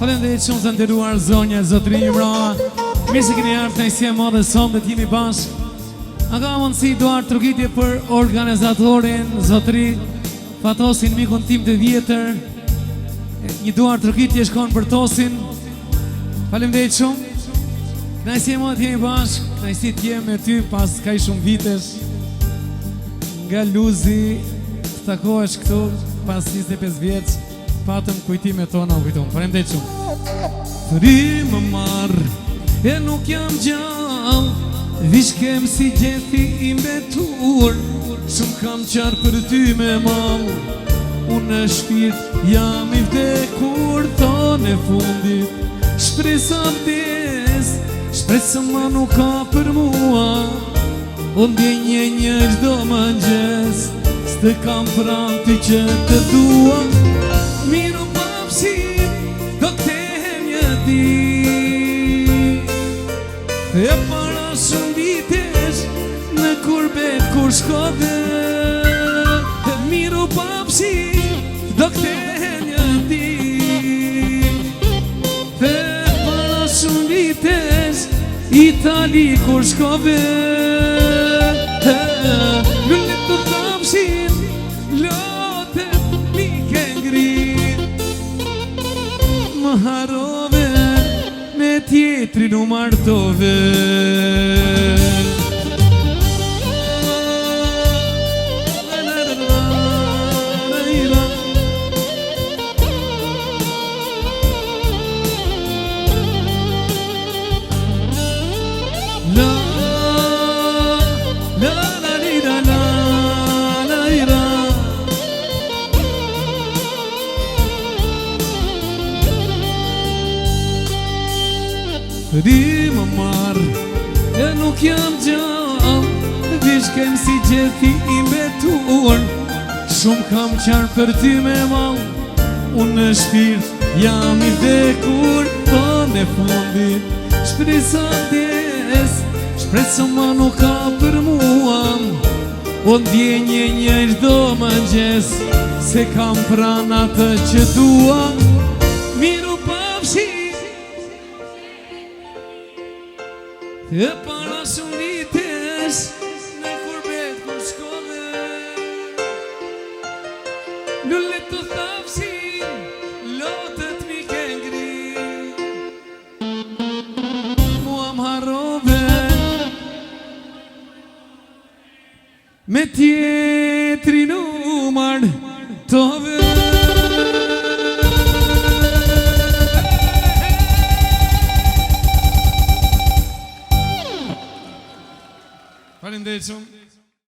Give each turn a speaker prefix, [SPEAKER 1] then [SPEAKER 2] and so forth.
[SPEAKER 1] Faleminderit shumë të nderuar zonja Zotri Imra. Mirë se keni ardhur kënaqësi e madhe sonte të jemi bashkë. A ka mundësi duar trokitje për organizatorin Zotri Fatosin, mikun tim të vjetër. Një duar trokitje shkon për Tosin. Faleminderit shumë. Kënaqësi e madhe të jemi bashkë. Kënaqësi të jem me ty pas kaq shumë vitesh. Nga Luzi të takohesh këtu pas 25 vjeç. Patëm kujtime tona u kujton. Faleminderit shumë. Fri më marr e nuk jam gjallë, vish kem si gjethi i mbetur. Shumë kam qarë për ty me malë, unë në shpirt jam i vdekur. Thone fundit shpresa vdes, shpresa ma nuk ka për mua. Unë djenje një gjdo mëngjes, s'të kam pranë ty që të dua. Miru papësim, do t'hem një dit. E para shumë vitesh, në kurbet kur shkode. Miru papësim, do t'hem një dit. E para shumë vitesh, Itali kur shkove. Lullet të tapshin, lotet mi ke ngrit. Më harove, me tjetrin u martove. Ri më marë, e nuk jam gjallë, vish kem si gjethi i mbetur. Shumë kam qarë për ty me malë, unë në shpirt jam i vdekur. Thone fundit shpresa vdes, shpresa ma nuk ka për mua. Unë djenje një gjdo mëngjes, se kam pranë atë që dua. Miru papëshi, e para shumë vitesh, në kurbet kur shkove. Lullet të thapsin, lotet mi ke ngrit. Mua m'harrove, me tjetrin u martove. Faleminderit shumë.